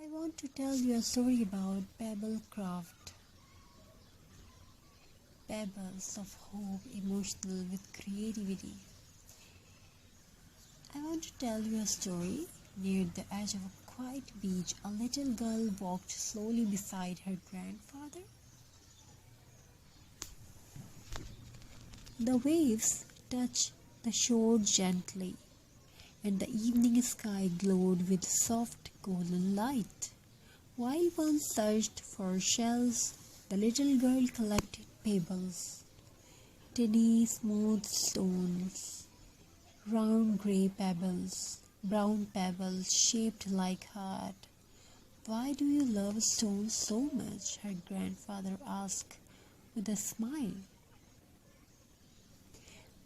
I want to tell you a story about pebble craft, pebbles of hope, emotional with creativity. I want to tell you a story. Near the edge of a quiet beach, a little girl walked slowly beside her grandfather. The waves touched the shore gently, and the evening sky glowed with soft golden light. While one searched for shells, the little girl collected pebbles, tiny smooth stones, round grey pebbles, brown pebbles shaped like heart. "Why do you love stones so much?" her grandfather asked with a smile.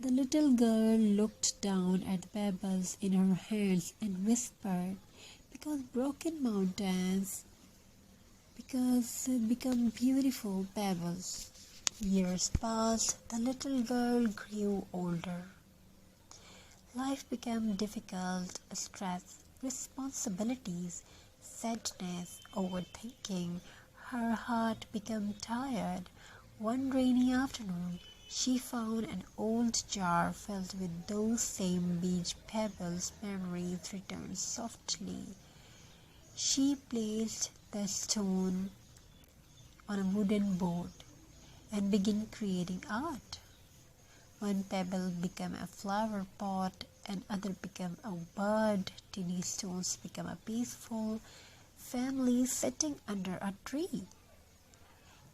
The little girl looked down at the pebbles in her hands and whispered, "Because broken mountains because become beautiful pebbles." Years passed, the little girl grew older. Life became difficult, stress, responsibilities, sadness, overthinking. Her heart became tired. One rainy afternoon, she found an old jar filled with those same beach pebbles. Memories returned softly. She placed the stone on a wooden board and began creating art. One pebble became a flower pot, and other became a bird. Tiny stones became a peaceful family sitting under a tree.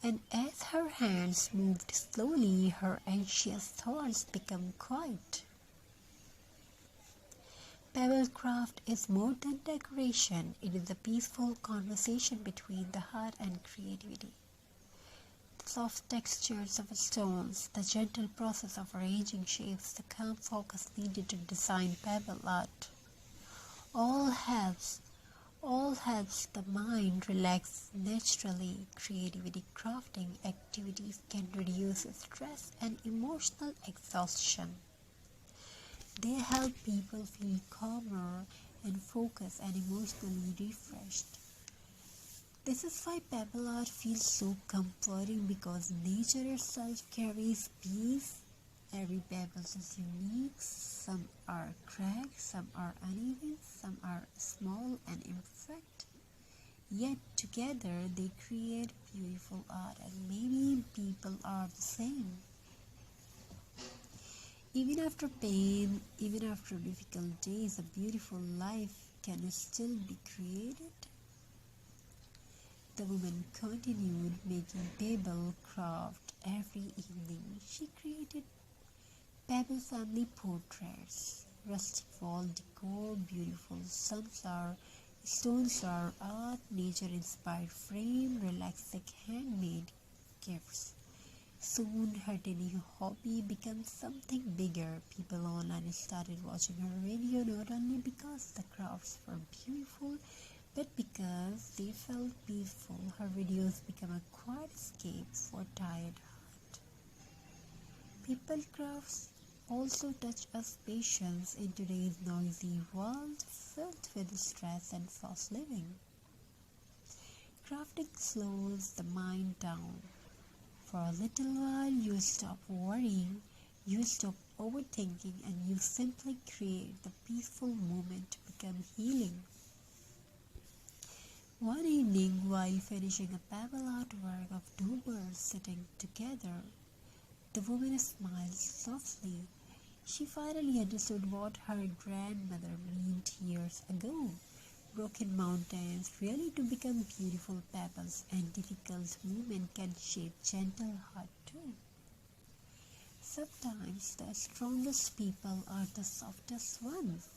And as her hands moved slowly, her anxious thoughts became quiet. Pebble craft is more than decoration. It is a peaceful conversation between the heart and creativity. The soft textures of stones, the gentle process of arranging shapes, the calm focus needed to design pebble art, all helps all helps the mind relax naturally. Creativity crafting activities can reduce stress and emotional exhaustion. They help people feel calmer and focused and emotionally refreshed. This is why pebble art feels so comforting, because nature itself carries peace. Every pebble is unique. Some are cracked, some are uneven, some are small and imperfect. Yet together they create beautiful art, and maybe people are the same. Even after pain, even after difficult days, a beautiful life can still be created. The woman continued making pebble craft every evening. She created pebble family portraits, rustic wall decor, beautiful sunflower, stone art, nature-inspired frame, relaxing handmade gifts. Soon her tiny hobby became something bigger. People online started watching her video not only because the crafts were beautiful, but because they felt peaceful. Her videos became a quiet escape for tired heart. People crafts also touch us patience in today's noisy world filled with stress and fast living. Crafting slows the mind down. For a little while you stop worrying, you stop overthinking, and you simply create. The peaceful moment to become healing. One evening, while finishing a pebble artwork of two birds sitting together, the woman smiled softly. She finally understood what her grandmother meant years ago. Broken mountains really do become beautiful pebbles, and difficult movement can shape gentle heart too. Sometimes the strongest people are the softest ones.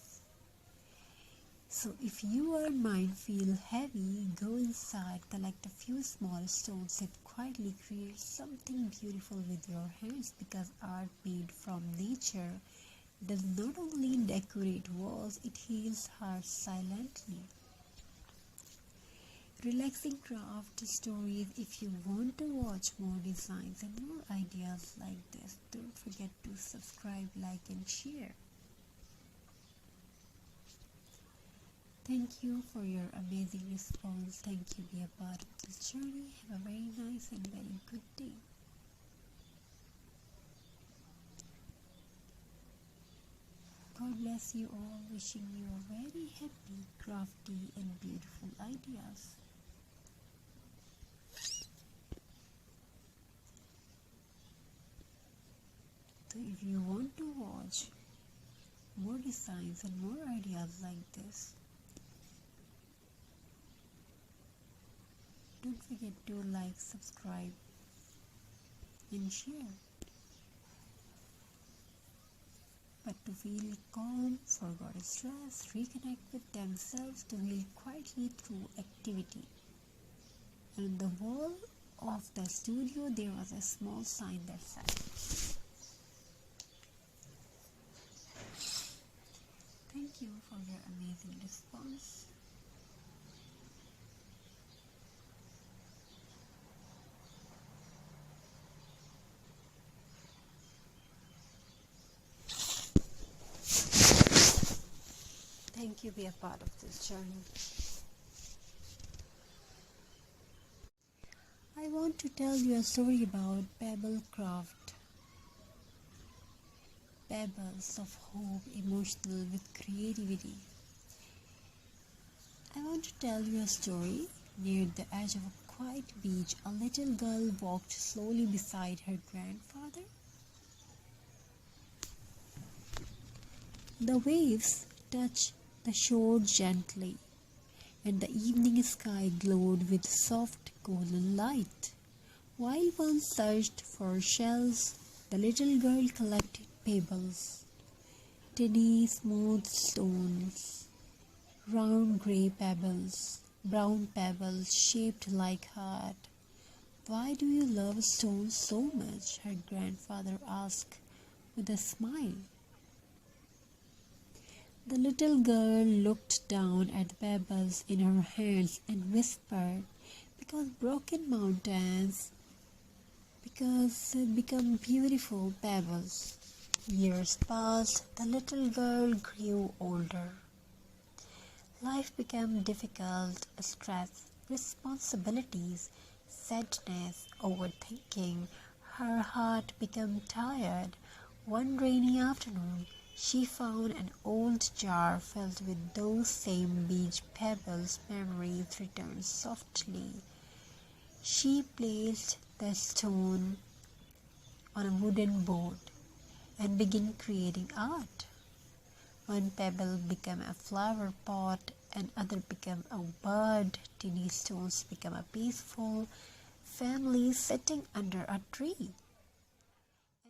So if your mind feels heavy, go inside, collect a few small stones and quietly create something beautiful with your hands, because art made from nature does not only decorate walls, it heals hearts silently. Relaxing craft stories. If you want to watch more designs and more ideas like this, don't forget to subscribe, like and share. Thank you for your amazing response. Thank you. Be a part of this journey. Have a very nice and very good day. God bless you all. Wishing you a very happy, crafty and beautiful ideas. So if you want to watch more designs and more ideas like this, don't forget to like, subscribe and share. But to feel calm, forget stress, reconnect with themselves, to heal quietly through activity. And on the wall of the studio there was a small sign that said, "Thank you for your amazing response." Thank you. Be a part of this journey. I want to tell you a story about pebble craft. Pebbles of hope, emotional with creativity. I want to tell you a story. Near the edge of a quiet beach, a little girl walked slowly beside her grandfather. The waves touched the shore gently, and the evening sky glowed with soft golden light. While one searched for shells, the little girl collected pebbles, tiny smooth stones, round grey pebbles, brown pebbles shaped like heart. "Why do you love stones so much?" her grandfather asked with a smile. The little girl looked down at the pebbles in her hands and whispered, "Because broken mountains become beautiful pebbles." Years passed, the little girl grew older. Life became difficult, stress, responsibilities, sadness, overthinking. Her heart became tired. One rainy afternoon, she found an old jar filled with those same beach pebbles. Memories returned softly. She placed the stone on a wooden board and began creating art. One pebble became a flower pot, and other became a bird. Tiny stones became a peaceful family sitting under a tree.